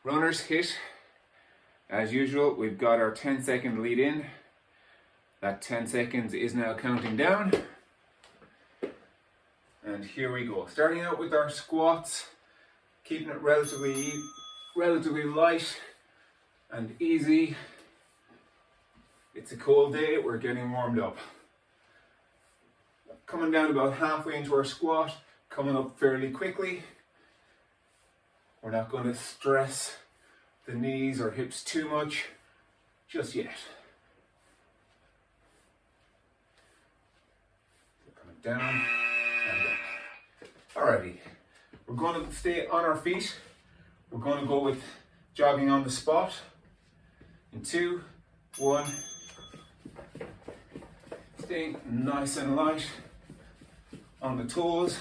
Runners HIIT. As usual, we've got our 10-second lead in. That 10 seconds is now counting down. And here we go. Starting out with our squats, keeping it relatively light and easy. It's a cold day, we're getting warmed up. Coming down about halfway into our squat, coming up fairly quickly. We're not going to stress the knees or hips too much just yet. Coming down and up. Alrighty, we're going to stay on our feet. We're going to go with jogging on the spot. In 2, 1. Staying nice and light on the toes.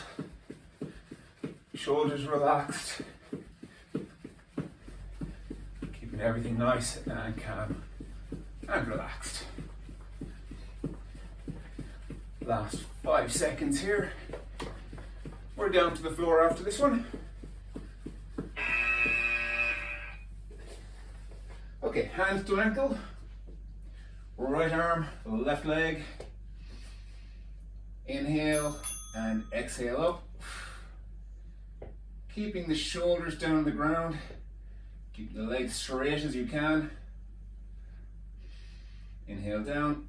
Shoulders relaxed. Keeping everything nice and calm and relaxed. Last 5 seconds here. We're down to the floor after this one. Okay, hands to ankle. Right arm, left leg. Inhale and exhale up. Keeping the shoulders down on the ground. Keep the legs straight as you can. Inhale down.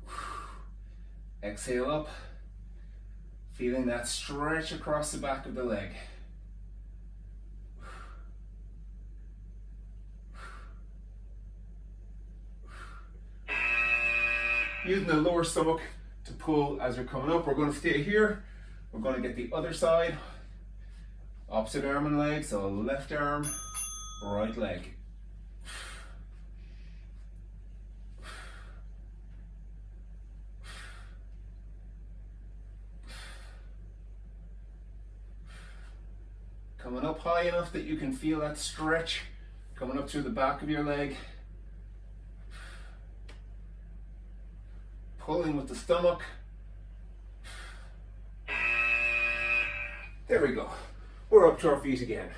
Exhale up. Feeling that stretch across the back of the leg. Using the lower stomach to pull as you're coming up. We're going to stay here. We're going to get the other side. Opposite arm and leg. So left arm, right leg. Coming up high enough that you can feel that stretch coming up through the back of your leg. Pulling with the stomach. There we go. We're up to our feet again.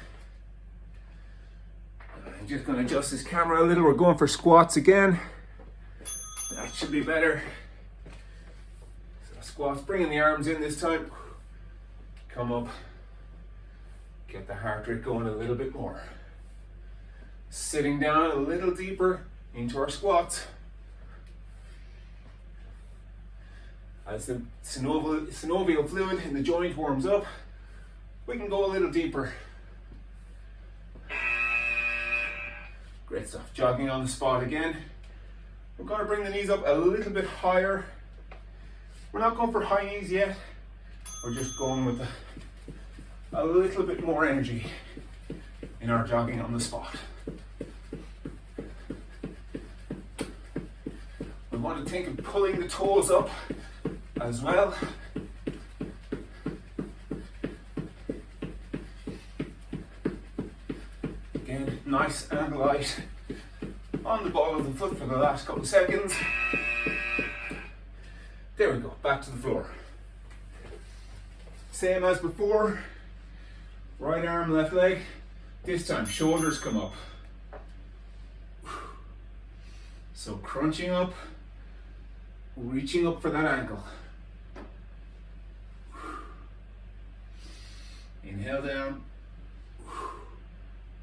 I'm just going to adjust this camera a little. We're going for squats again. That should be better. So squats, bringing the arms in this time. Come up. Get the heart rate going a little bit more. Sitting down a little deeper into our squats. As the synovial fluid in the joint warms up, we can go a little deeper. Great stuff. Jogging on the spot again. We're going to bring the knees up a little bit higher. We're not going for high knees yet. We're just going with a little bit more energy in our jogging on the spot. We want to think of pulling the toes up as well. Again, nice and light on the ball of the foot for the last couple of seconds. There we go, back to the floor. Same as before. Right arm, left leg. This time, shoulders come up. So crunching up, reaching up for that ankle. Inhale down.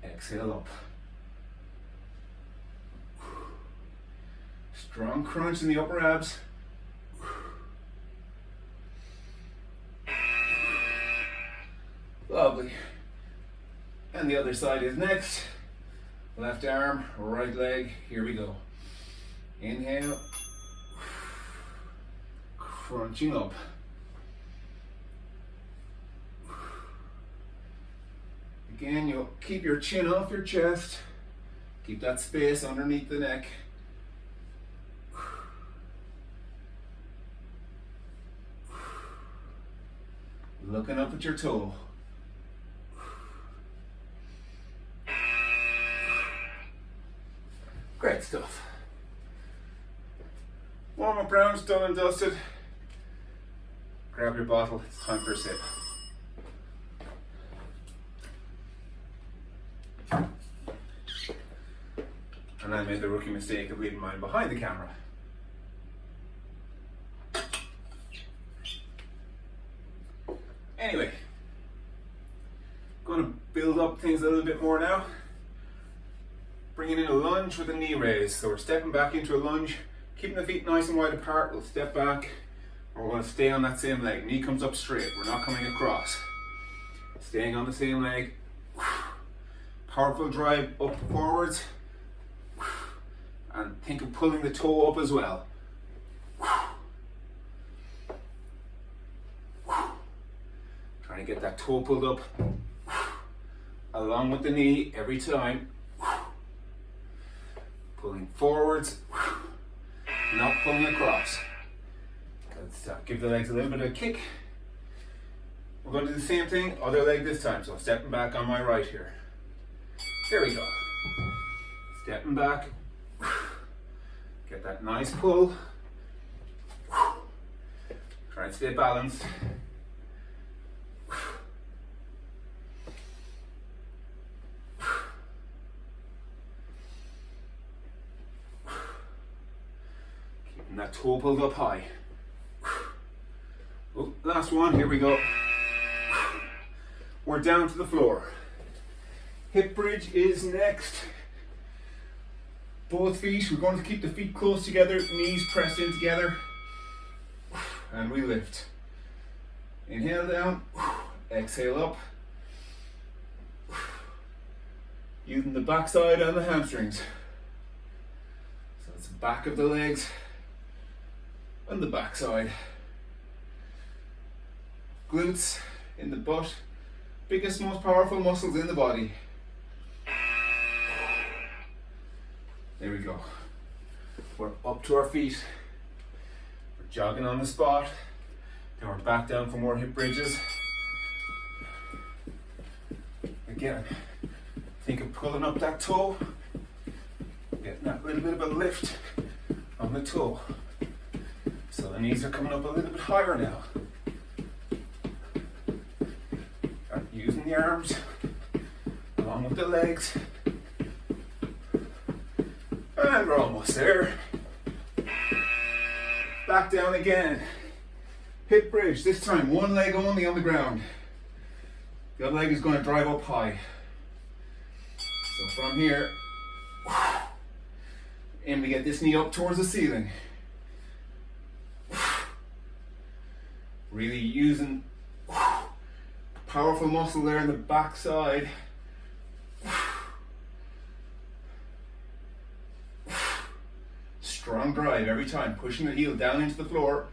Exhale up. Strong crunch in the upper abs. Lovely. And the other side is next. Left arm, right leg. Here we go. Inhale. Crunching up. Again, you'll keep your chin off your chest. Keep that space underneath the neck. Looking up at your toe. Great stuff. Warm-up rounds done and dusted. Grab your bottle, it's time for a sip. And I made the rookie mistake of leaving mine behind the camera. Anyway, going to build up things a little bit more now. Bringing in a lunge with a knee raise. So we're stepping back into a lunge, keeping the feet nice and wide apart. We'll step back, and we're going to stay on that same leg. Knee comes up straight. We're not coming across. Staying on the same leg. Powerful drive up forwards. And think of pulling the toe up as well. Trying to get that toe pulled up along with the knee every time. Pulling forwards, not pulling across. Let's give the legs a little bit of a kick. We're going to do the same thing, other leg this time. So stepping back on my right here. Here we go. Stepping back. Get that nice pull. Try and stay balanced. Keeping that toe pulled up high. Oh, last one, here we go. We're down to the floor. Hip bridge is next. Both feet, we're going to keep the feet close together, knees pressed in together. And we lift. Inhale down, exhale up. Using the backside and the hamstrings. So it's the back of the legs and the backside. Glutes in the butt, biggest, most powerful muscles in the body. There we go. We're up to our feet. We're jogging on the spot. Then we're back down for more hip bridges. Again, think of pulling up that toe. Getting that little bit of a lift on the toe. So the knees are coming up a little bit higher now. Using the arms along with the legs. And we're almost there. Back down again. Hip bridge, this time one leg only on the ground. The other leg is going to drive up high. So from here, aim to get this knee up towards the ceiling. Really using powerful muscle there in the back side. Strong drive every time, pushing the heel down into the floor.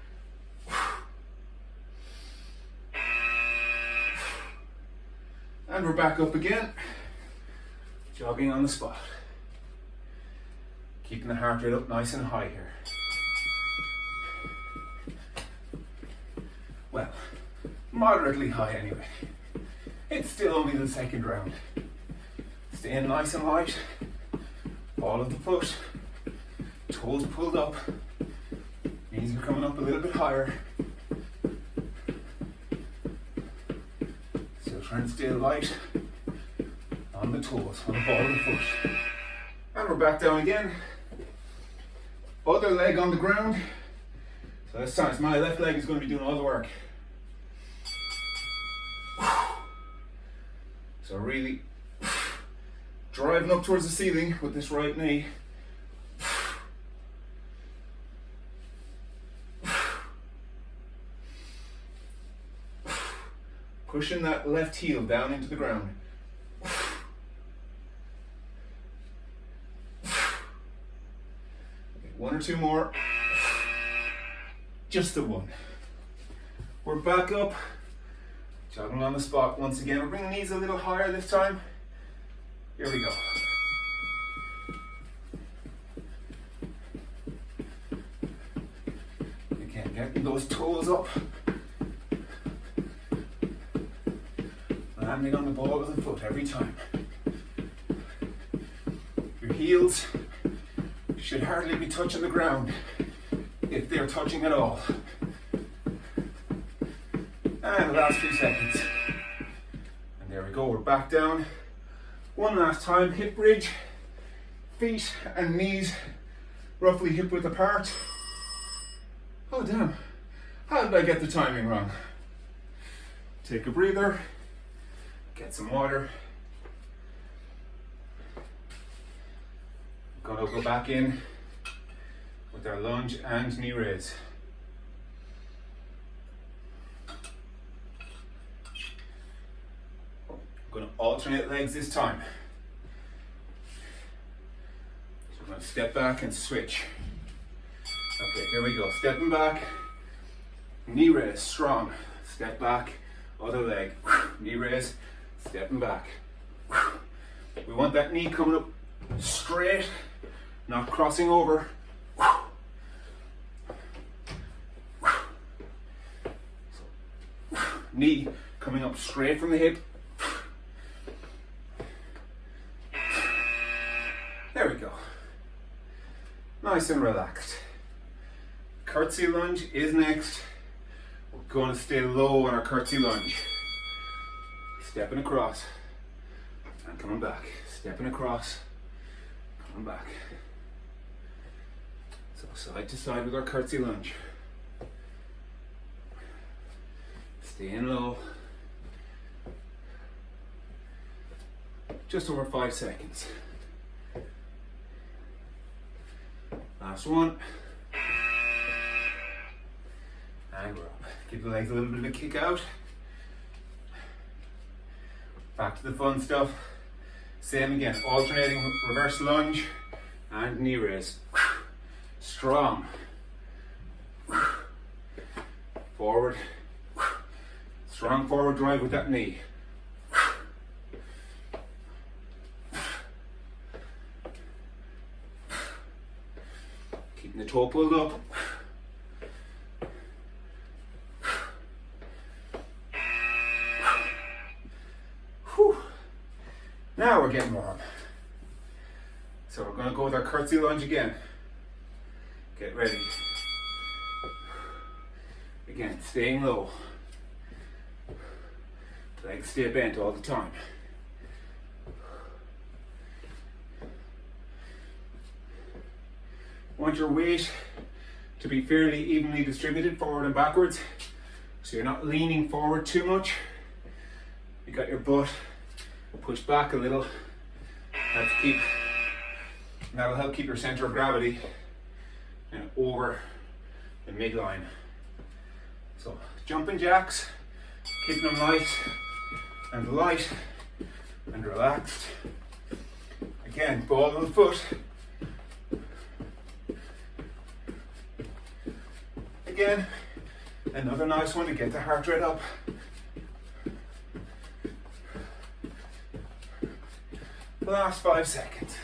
And we're back up again. Jogging on the spot. Keeping the heart rate up nice and high here. Well, moderately high anyway. It's still only the second round. Staying nice and light. Ball of the foot. Toes pulled up. Knees are coming up a little bit higher. Still trying to stay light on the toes, on the ball of the foot. And we're back down again. Other leg on the ground. So this time my left leg is going to be doing all the work. So really driving up towards the ceiling with this right knee. Pushing that left heel down into the ground. One or two more. Just the one. We're back up. Jogging on the spot once again. We're bringing the knees a little higher this time. Here we go. Again, getting those toes up. Landing on the ball of the foot every time. Your heels should hardly be touching the ground, if they're touching at all. And the last few seconds. And there we go, we're back down. One last time, hip bridge. Feet and knees roughly hip width apart. Oh damn, how did I get the timing wrong? Take a breather, get some water. Gonna go back in with our lunge and knee raise. I'm gonna alternate legs this time. So I'm gonna step back and switch. Okay, here we go. Stepping back, knee raise, strong. Step back, other leg, knee raise, stepping back. We want that knee coming up straight, not crossing over. Knee coming up straight from the hip. There we go. Nice and relaxed. Curtsy lunge is next. We're going to stay low on our curtsy lunge. Stepping across and coming back. Stepping across, coming back. So side to side with our curtsy lunge. Staying low. Just over 5 seconds. Last one. And we're up. Give the legs a little bit of a kick out. Back to the fun stuff. Same again, alternating reverse lunge and knee raise. Strong. Forward. Strong forward drive with that knee. Keeping the toe pulled up. Whew. Now we're getting warm. So we're going to go with our curtsy lunge again. Get ready. Again, staying low. Legs stay bent all the time. Want your weight to be fairly evenly distributed forward and backwards, so you're not leaning forward too much. You got your butt pushed back a little. That'll help keep your center of gravity and over the midline. So jumping jacks, keeping them light and relaxed. Again, ball of the foot. Again, another nice one to get the heart rate up. The last 5 seconds.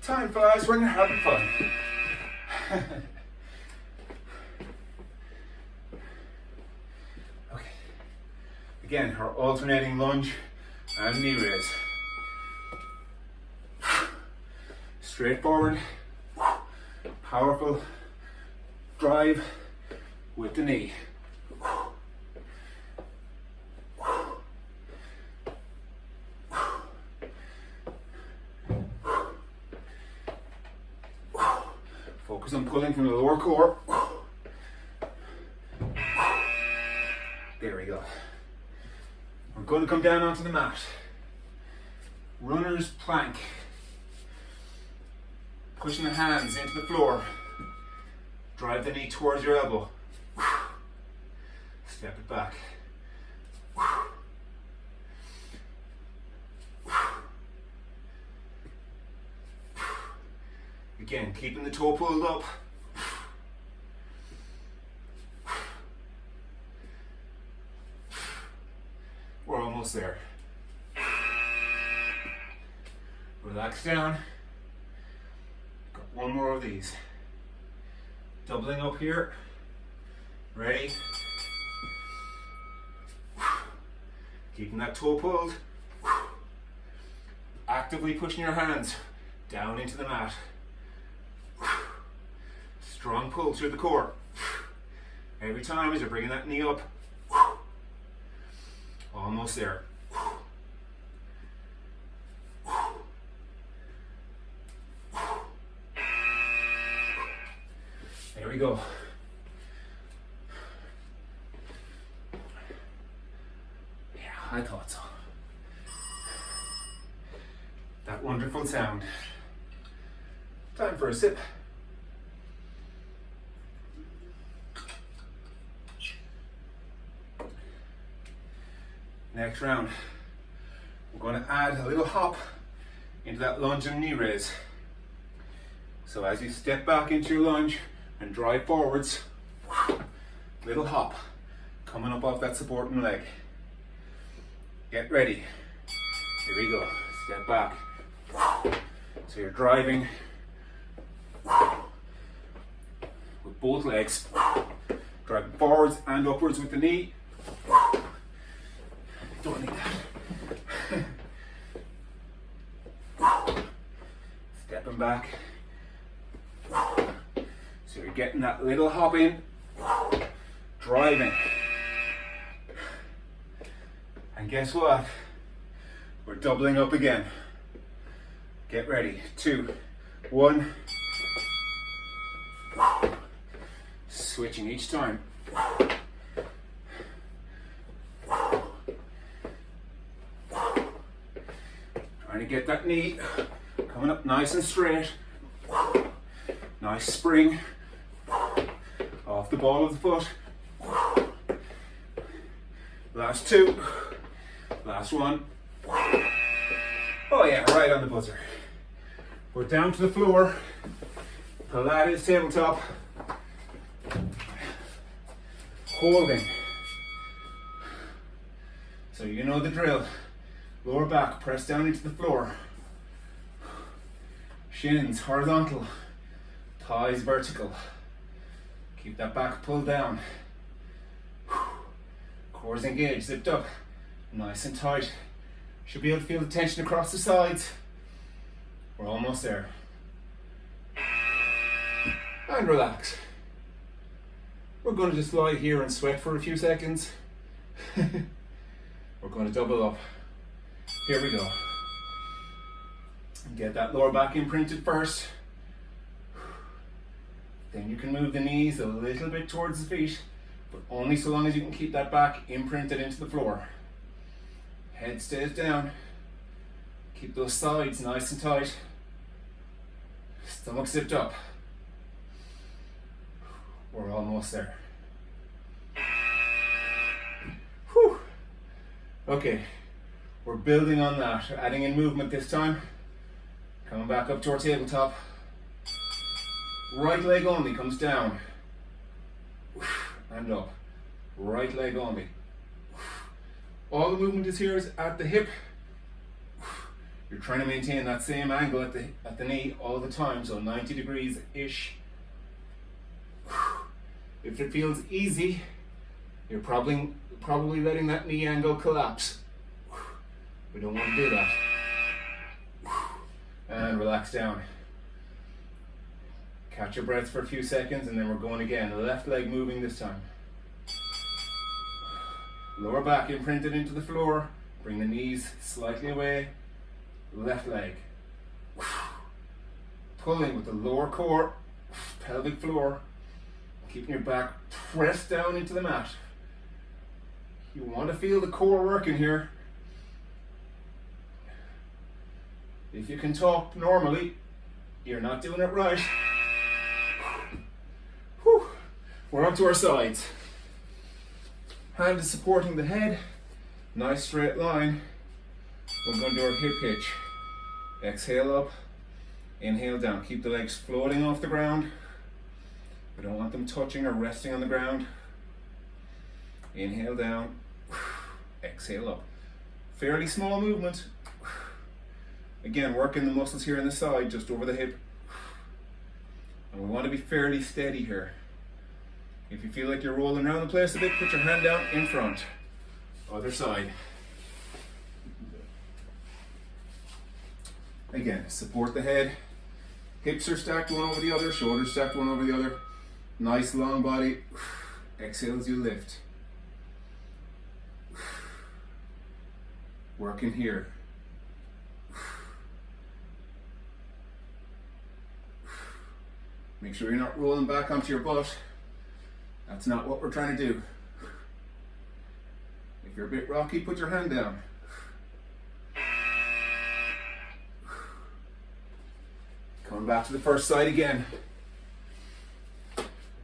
Time flies when you're having fun. Okay. Again, our alternating lunge and knee raise. Straightforward, powerful drive with the knee. Focus on pulling from the lower core. There we go. We're going to come down onto the mat. Runner's plank. Pushing the hands into the floor. Drive the knee towards your elbow. Step it back. Again, keeping the toe pulled up. We're almost there. Relax down. Got one more of these. Doubling up here. Ready? Keeping that toe pulled. Actively pushing your hands down into the mat. Strong pull through the core. Every time as you're bringing that knee up. Almost there. go. Yeah, I thought so. That wonderful sound. Time for a sip. Next round, we're going to add a little hop into that lunge and knee raise. So as you step back into your lunge and drive forwards, little hop coming up off that supporting leg. Get ready. Here we go. Step back. So you're driving with both legs, driving forwards and upwards with the knee. Don't need that. Stepping back. So you're getting that little hop in, driving. And guess what? We're doubling up again. Get ready. 2, 1. Switching each time. Trying to get that knee coming up nice and straight. Nice spring off the ball of the foot. Last 2. Last 1. Oh yeah, right on the buzzer. We're down to the floor. Pilates tabletop. Holding. So you know the drill. Lower back, press down into the floor. Shins horizontal. Thighs vertical. Keep that back pulled down. Cores engaged, zipped up. Nice and tight. Should be able to feel the tension across the sides. We're almost there. And relax. We're going to just lie here and sweat for a few seconds. We're going to double up. Here we go. Get that lower back imprinted first. Then you can move the knees a little bit towards the feet, but only so long as you can keep that back imprinted into the floor. Head stays down. Keep those sides nice and tight. Stomach zipped up. We're almost there. Whew. Okay, we're building on that, adding in movement this time. Coming back up to our tabletop. Right leg only comes down. And up. Right leg only. All the movement is here is at the hip. You're trying to maintain that same angle at the knee all the time, so 90 degrees-ish. If it feels easy, you're probably letting that knee angle collapse. We don't want to do that. And relax down. Catch your breath for a few seconds and then we're going again. The left leg moving this time. Lower back imprinted into the floor. Bring the knees slightly away. Left leg. Pulling with the lower core, pelvic floor. Keeping your back pressed down into the mat. You want to feel the core working here. If you can talk normally, you're not doing it right. Whew. We're onto our sides. Hand is supporting the head. Nice straight line. We're going to do our hip hitch. Exhale up. Inhale down. Keep the legs floating off the ground. We don't want them touching or resting on the ground. Inhale down. Exhale up. Fairly small movement. Again, working the muscles here on the side, just over the hip. And we want to be fairly steady here. If you feel like you're rolling around the place a bit, put your hand down in front. Other side. Again, support the head. Hips are stacked one over the other, shoulders stacked one over the other. Nice long body. Exhale as you lift. Working here. Make sure you're not rolling back onto your butt. That's not what we're trying to do. If you're a bit rocky, put your hand down. Coming back to the first side again.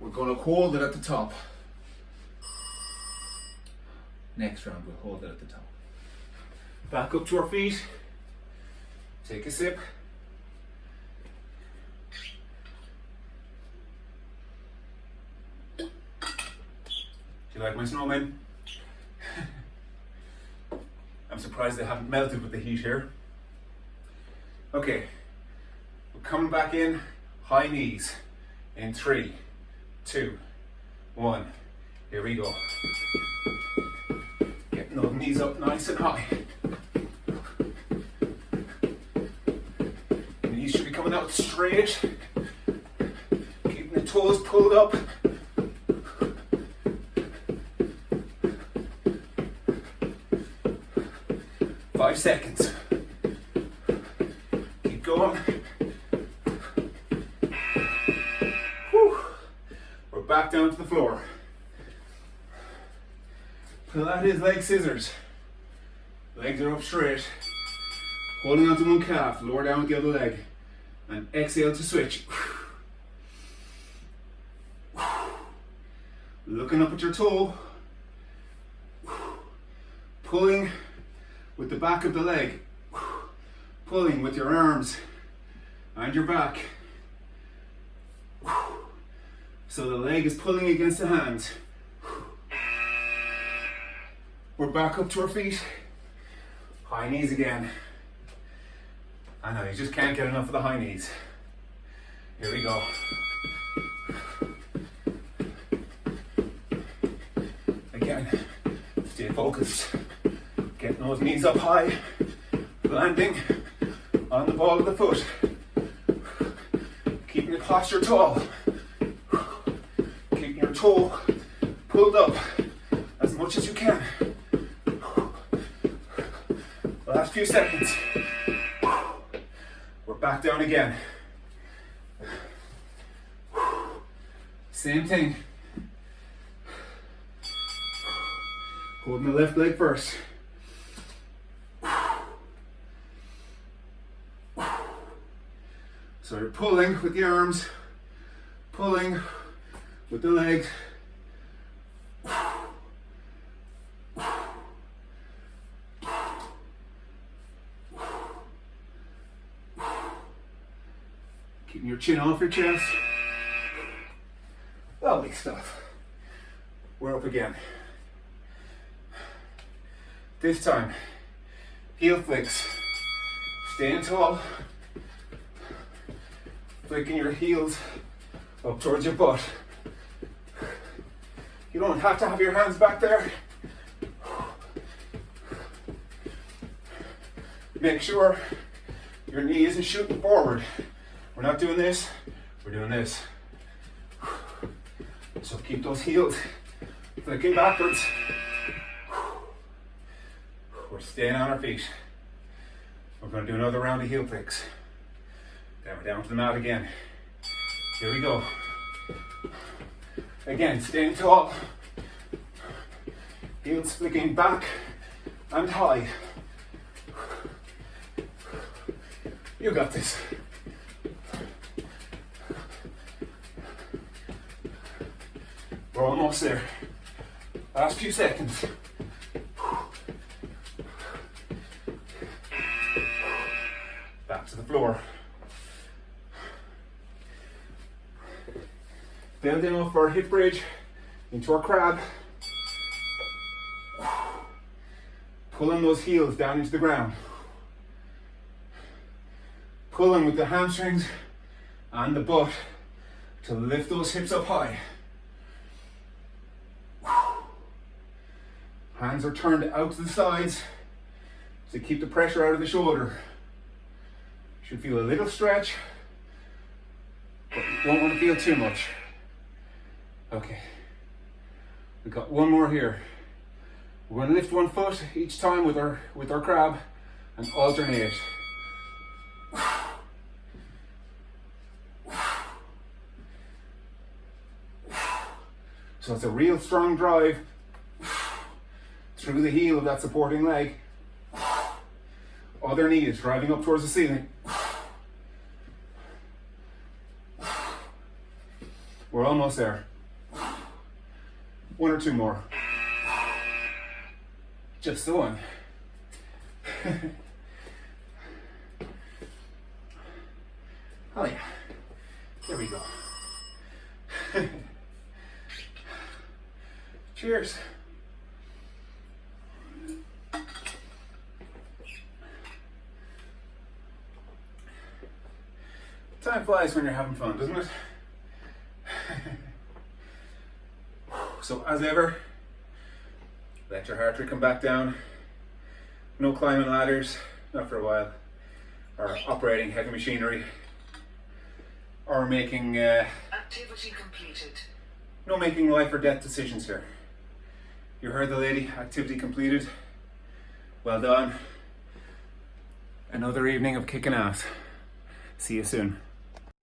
We're going to hold it at the top. Next round, we'll hold it at the top. Back up to our feet. Take a sip. Do you like my snowmen? I'm surprised they haven't melted with the heat here. Okay, we're coming back in, high knees, in 3, 2, 1, here we go. Getting those knees up nice and high. Knees should be coming out straight, keeping the toes pulled up. 5 seconds. Keep going. Whew. We're back down to the floor. Pilates leg scissors. Legs are up straight. Holding onto one calf, lower down with the other leg. And exhale to switch. Looking up at your toe. Pulling with the back of the leg, pulling with your arms and your back. So the leg is pulling against the hands. We're back up to our feet. High knees again. I know, you just can't get enough of the high knees. Here we go. Again, stay focused. Getting those knees up high, landing on the ball of the foot. Keeping the posture tall. Keeping your toe pulled up as much as you can. Last few seconds. We're back down again. Same thing. Holding the left leg first. So you're pulling with the arms, pulling with the legs. Keeping your chin off your chest. Lovely stuff. We're up again. This time, heel flicks. Staying tall. Flicking your heels up towards your butt. You don't have to have your hands back there. Make sure your knee isn't shooting forward. We're not doing this, we're doing this. So keep those heels flicking backwards. We're staying on our feet. We're going to do another round of heel flicks. Then we're down to the mat again. Here we go. Again, staying tall. Heels flicking back and high. You got this. We're almost there. Last few seconds. Back to the floor. Building off our hip bridge into our crab. Pulling those heels down into the ground. Pulling with the hamstrings and the butt to lift those hips up high. Hands are turned out to the sides to keep the pressure out of the shoulder. Should feel a little stretch, but you don't want to feel too much. Okay, we've got one more here. We're going to lift one foot each time with our crab and alternate. So it's a real strong drive through the heel of that supporting leg. Other knee is driving up towards the ceiling. We're almost there. 1 or 2 more. Just the one. Oh yeah. There we go. Cheers. Time flies when you're having fun, doesn't it? So as ever, let your heart rate come back down. No climbing ladders, not for a while, or operating heavy machinery, or making activity completed. No making life or death decisions here. You heard the lady, activity completed. Well done. Another evening of kicking ass. See you soon.